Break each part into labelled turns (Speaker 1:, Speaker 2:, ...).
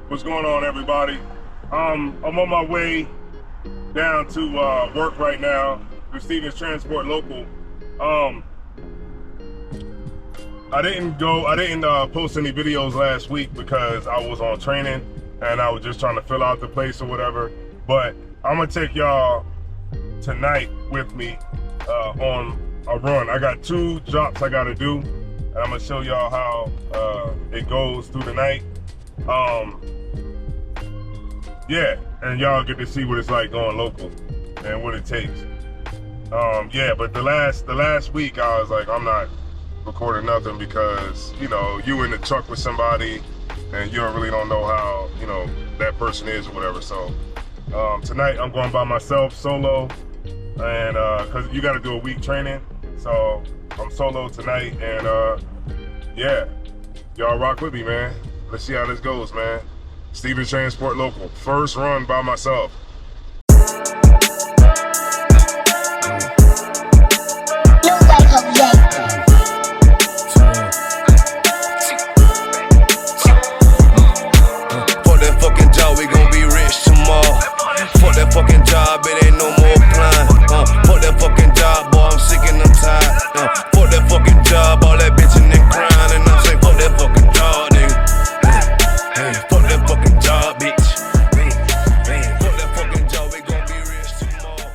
Speaker 1: What's going on, everybody? I'm on my way down to work right now through Stevens Transport Local. I didn't post any videos last week because I was on training and I was just trying to fill out the place or whatever. But I'm gonna take y'all tonight with me on a run. I got 2 drops I gotta do, and I'm gonna show y'all how it goes through the night. Yeah, and y'all get to see what it's like going local and what it takes. Yeah, but the last week I was like, I'm not recording nothing because, you know, you in the truck with somebody and you really don't know how, you know, that person is or whatever. So tonight I'm going by myself, solo, and cause you got to do a week training. So I'm solo tonight, and yeah, y'all rock with me, man. Let's see how this goes, man. Stevens Transport Local, first run by myself.
Speaker 2: Fuck that fucking job, we gon' be rich tomorrow. Fuck that fucking job, it ain't no more plan. Fuck that fucking job, boy, I'm sick and I'm tired. Fuck that fucking job, all that bitching and crying, and I'm saying fuck that fucking job, nigga. Hey, fuck that fucking job, bitch. Fuck that fucking job, we gon' be rich tomorrow.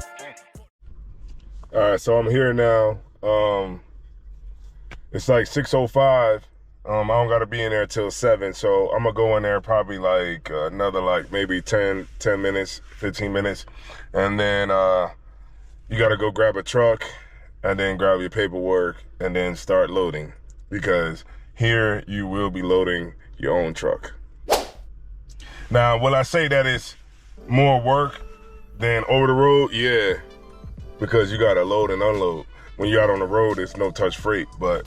Speaker 1: All right, so I'm here now. It's like 6:05. I don't gotta be in there till 7, so I'm gonna go in there probably like another like maybe 10 minutes, 15 minutes, and then you gotta go grab a truck and then grab your paperwork and then start loading, because here you will be loading your own truck. Now, will I say that it's more work than over the road? Yeah, because you gotta load and unload. When you're out on the road, it's no touch freight, but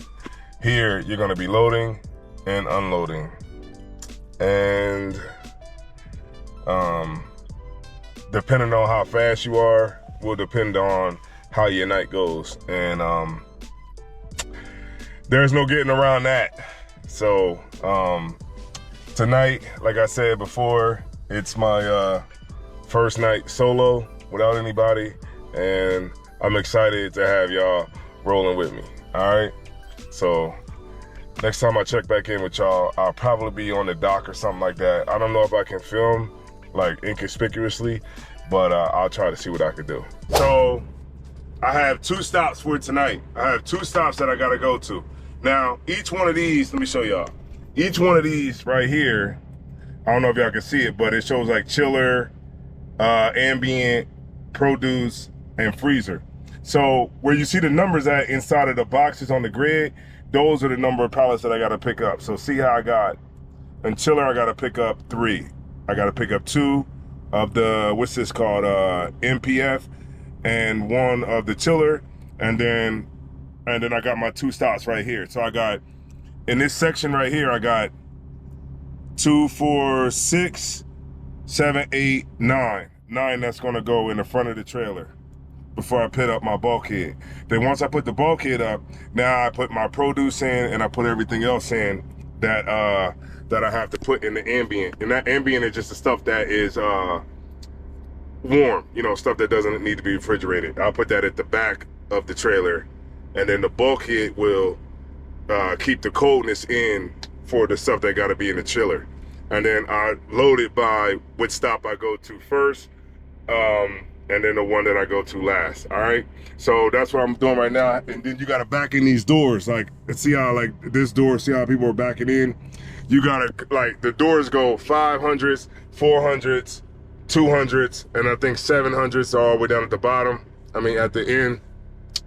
Speaker 1: here you're gonna be loading and unloading. And depending on how fast you are will depend on how your night goes. And there's no getting around that. So tonight, like I said before, it's my first night solo without anybody, and I'm excited to have y'all rolling with me, all right? So next time I check back in with y'all, I'll probably be on the dock or something like that. I don't know if I can film like inconspicuously, but I'll try to see what I can do. So I have 2 stops for tonight. I have 2 stops that I gotta go to. Now, each one of these, let me show y'all. Each one of these right here, I don't know if y'all can see it, but it shows like chiller, ambient, produce, and freezer. So where you see the numbers at inside of the boxes on the grid, those are the number of pallets that I gotta pick up. So see how I got, in chiller I gotta pick up 3. I gotta pick up 2 of the, what's this called, MPF, and 1 of the chiller, and then I got my 2 stops right here. So I got, in this section right here, I got 2, 4, 6, 7, 8, 9. 9 that's gonna go in the front of the trailer before I put up my bulkhead. Then once I put the bulkhead up, now I put my produce in and I put everything else in that that I have to put in the ambient. And that ambient is just the stuff that is warm, you know, stuff that doesn't need to be refrigerated. I'll put that at the back of the trailer, and then the bulkhead will keep the coldness in for the stuff that gotta be in the chiller. And then I load it by which stop I go to first, and then the one that I go to last, all right? So that's what I'm doing right now. And then you gotta back in these doors. Like, see how like this door, see how people are backing in? You gotta, like, the doors go 500s, 400s, 200s, and I think 700s are all the way down at the bottom. I mean, at the end,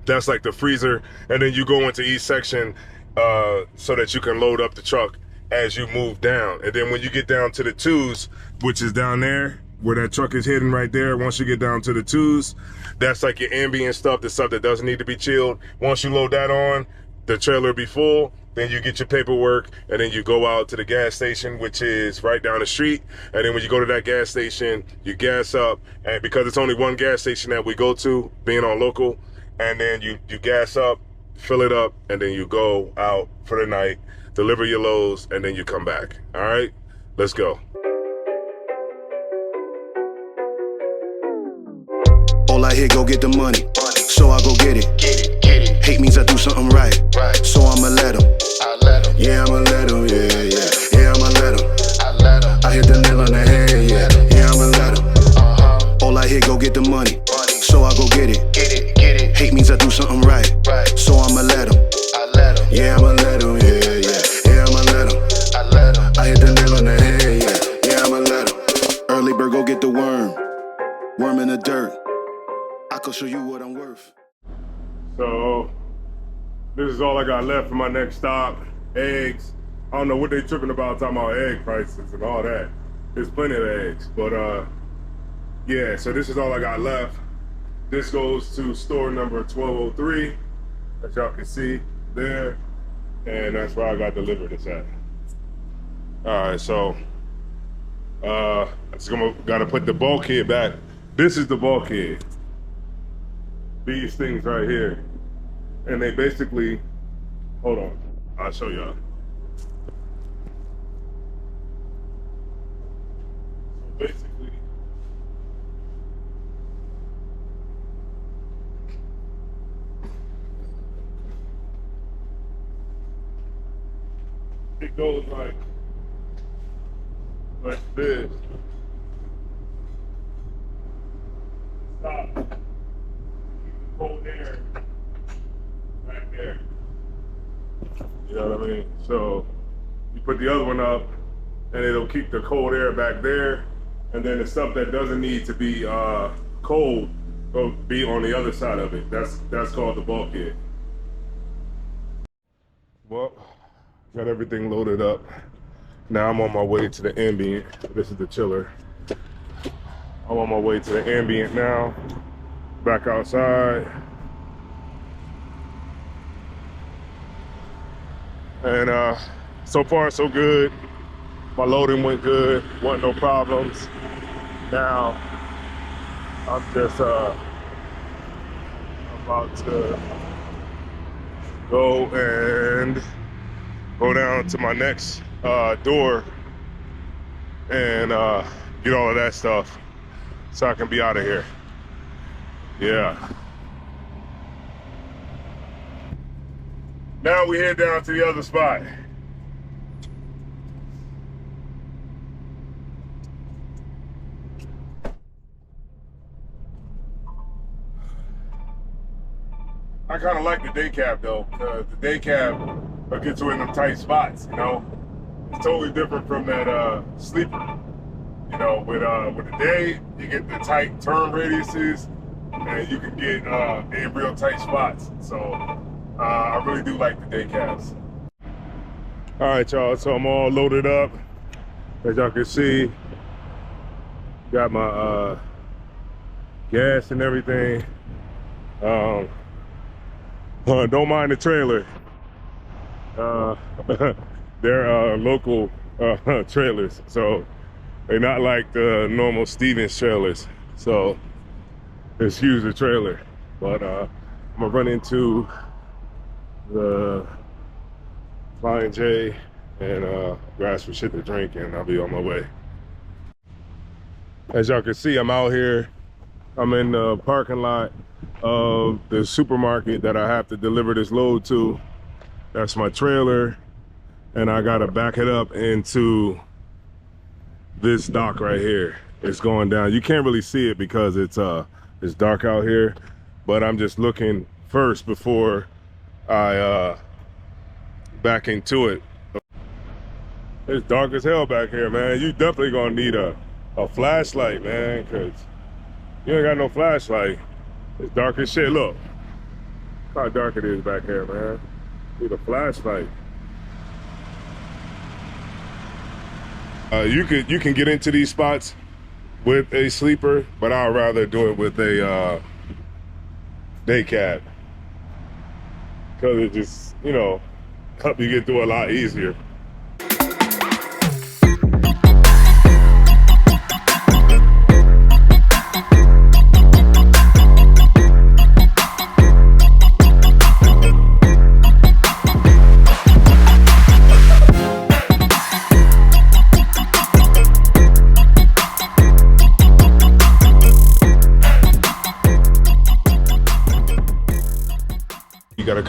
Speaker 1: that's like the freezer. And then you go into each section so that you can load up the truck as you move down. And then when you get down to the 2s, which is down there, where that truck is hidden right there, once you get down to the 2s, that's like your ambient stuff, the stuff that doesn't need to be chilled. Once you load that on, the trailer will be full, then you get your paperwork, and then you go out to the gas station, which is right down the street. And then when you go to that gas station, you gas up, and because it's only one gas station that we go to, being on local, and then you gas up, fill it up, and then you go out for the night, deliver your loads, and then you come back, all right? Let's go.
Speaker 2: All I hear, go get the money. So I go get it. Hate means I do something right. So I'ma let him. Yeah, I'ma let him. Yeah, I'ma let him. I hit the nail on the head. Yeah, I'ma let him. All I hear, go get the money. So I go get it. Hate means I do something right. So I'ma let him. Yeah, I'ma let him. Yeah, I'ma let him. I hit the nail on the head. Yeah, I'ma let him. Early bird, go get the worm. Worm in the dirt. I can show you what I'm worth.
Speaker 1: So this is all I got left for my next stop. Eggs. I don't know what they tripping about talking about egg prices and all that. There's plenty of eggs, but yeah, so this is all I got left. This goes to store number 1203, as y'all can see there, and that's where I got delivered this at. All right, so gotta put the bulkhead back. This is the bulkhead. These things right here, and they basically, hold on, I'll show y'all. So basically, it goes like this. Stop. Keep the cold air back there. You know what I mean? So you put the other one up and it'll keep the cold air back there. And then the stuff that doesn't need to be cold will be on the other side of it. That's called the bulkhead. Well, got everything loaded up. Now I'm on my way to the ambient. This is the chiller. I'm on my way to the ambient now. Back outside. And so far so good. My loading went good, wasn't no problems. Now I'm just about to go and go down to my next door and get all of that stuff so I can be out of here. Yeah. Now we head down to the other spot. I kind of like the day cab though, because the day cab will get you in them tight spots, you know? It's totally different from that sleeper. You know, with the day, you get the tight turn radiuses, and you can get in real tight spots. So I really do like the day cabs. All right, y'all, so I'm all loaded up. As y'all can see, got my gas and everything. Don't mind the trailer. They're local trailers, so they're not like the normal Stevens trailers. So excuse the trailer, but I'm gonna run into the F.T.J and grab some shit to drink, and I'll be on my way. As y'all can see, I'm out here. I'm in the parking lot of the supermarket that I have to deliver this load to. That's my trailer, and I gotta back it up into this dock right here. It's going down. You can't really see it because it's dark out here, but I'm just looking first before I back into it. It's dark as hell back here, man. You definitely gonna need a flashlight, man, because you ain't got no flashlight. It's dark as shit. Look how dark it is back here, man. Need a flashlight. You can get into these spots with a sleeper, but I'd rather do it with a day cab, because it just, you know, help you get through a lot easier.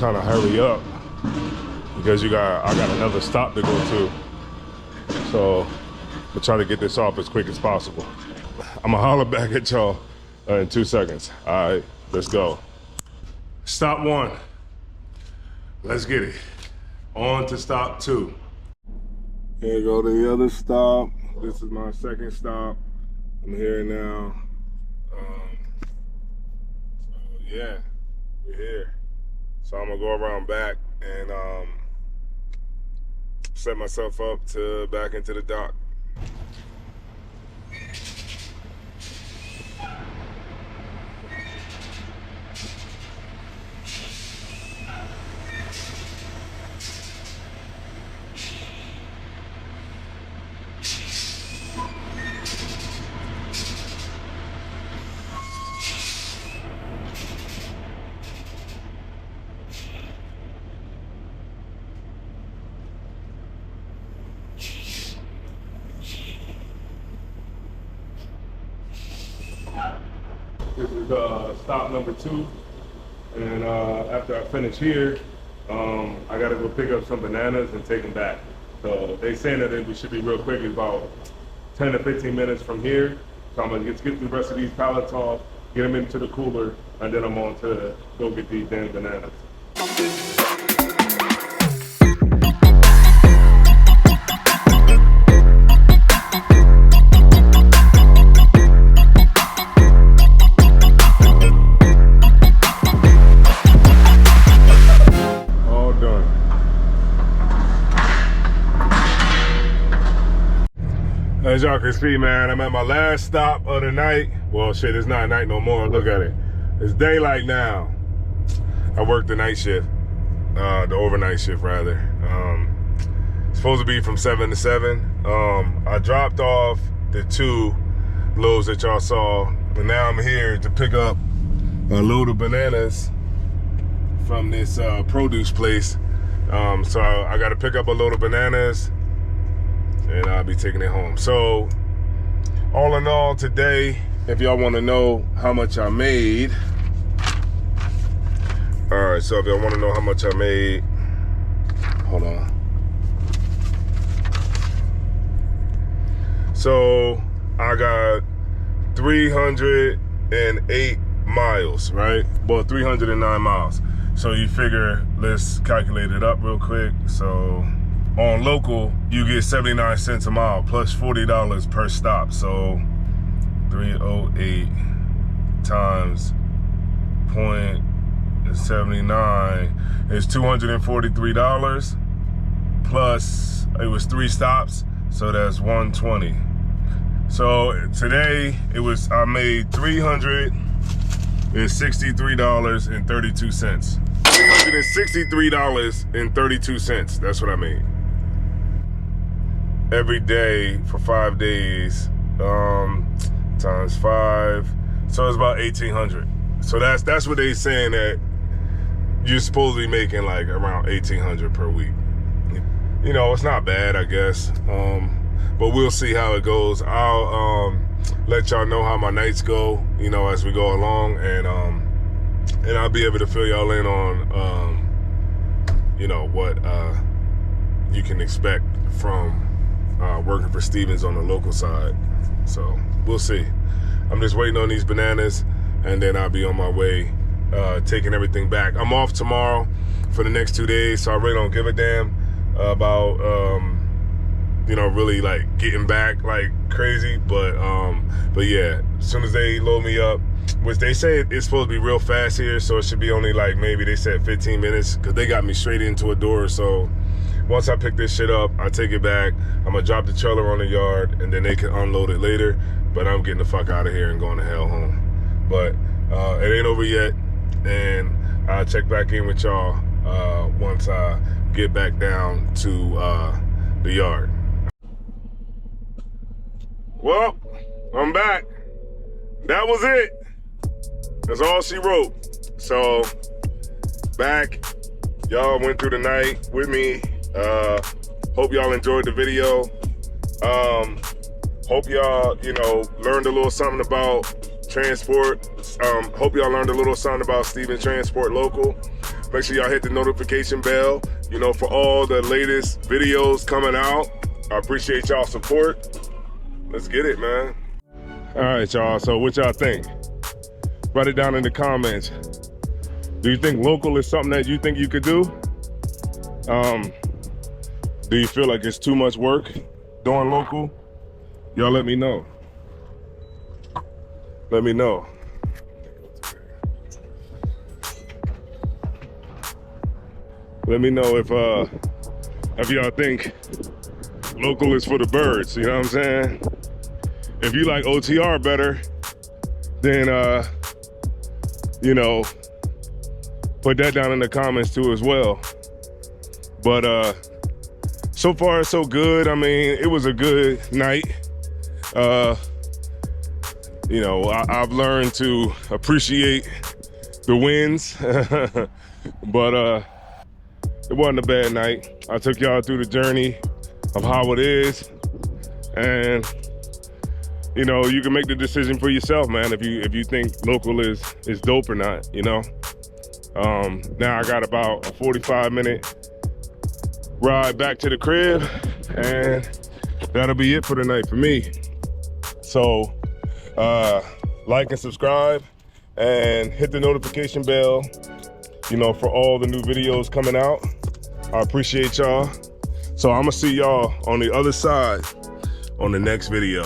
Speaker 1: kind of hurry up because I got another stop to go to. So I'm trying to get this off as quick as possible. I'm gonna holler back at y'all in 2 seconds. All right, let's go. Stop 1. Let's get it. On to stop 2. Here go to the other stop. This is my second stop. I'm here now. So yeah, we're here. So I'm gonna go around back and set myself up to back into the dock. This is stop number 2, and after I finish here, I gotta go pick up some bananas and take them back. So they saying that we should be real quick, it's about 10 to 15 minutes from here. So I'm gonna get the rest of these pallets off, get them into the cooler, and then I'm on to go get these damn bananas. As y'all can see, man, I'm at my last stop of the night. Well, shit, it's not night no more. Look at it. It's daylight now. I work the night shift, the overnight shift rather. Supposed to be from 7 to 7. I dropped off the 2 loads that y'all saw, and now I'm here to pick up a load of bananas from this produce place. So I got to pick up a load of bananas, and I'll be taking it home. So all in all today, if y'all want to know how much I made, all right, so if y'all want to know how much I made, hold on. So I got 308 miles, right? Well, 309 miles. So you figure, let's calculate it up real quick. So on local, you get 79 cents a mile plus $40 per stop. So 308 times 0.79 is $243 plus it was 3 stops, so that's 120. So today I made $363.32. $363.32. That's what I made. Every day for 5 days, times 5, so it's about 1,800. So that's what they saying, that you're supposed to be making like around 1,800 per week. You know, it's not bad, I guess. But we'll see how it goes. I'll let y'all know how my nights go, you know, as we go along, and I'll be able to fill y'all in on, you know, what you can expect from working for Stevens on the local side. So we'll see. I'm just waiting on these bananas, and then I'll be on my way, taking everything back. I'm off tomorrow for the next 2 days, so I really don't give a damn about, you know, really like getting back like crazy. But yeah, as soon as they load me up, which they say it's supposed to be real fast here, so it should be only like, maybe they said 15 minutes, because they got me straight into a door. So once I pick this shit up, I take it back, I'm gonna drop the trailer on the yard, and then they can unload it later. But I'm getting the fuck out of here and going to hell home. But it ain't over yet, and I'll check back in with y'all once I get back down to the yard. Well, I'm back. That was it. That's all she wrote. So, back. Y'all went through the night with me. Hope y'all enjoyed the video. Hope y'all, you know, learned a little something about transport. Hope y'all learned a little something about Stevens Transport Local. Make sure y'all hit the notification bell, you know, for all the latest videos coming out. I appreciate y'all support. Let's get it, man. All right, y'all, so what y'all think? Write it down in the comments. Do you think local is something that you think you could do? Do you feel like it's too much work doing local? Y'all let me know. Let me know. Let me know if y'all think local is for the birds, you know what I'm saying? If you like OTR better, then you know, put that down in the comments too as well. But so far so good. I mean, it was a good night. You know, I've learned to appreciate the wins, but it wasn't a bad night. I took y'all through the journey of how it is, and you know, you can make the decision for yourself, man, if you think local is dope or not, you know. Now I got about a 45-minute ride back to the crib, and that'll be it for the night for me. So like and subscribe and hit the notification bell, you know, for all the new videos coming out. I appreciate y'all. So I'm gonna see y'all on the other side on the next video.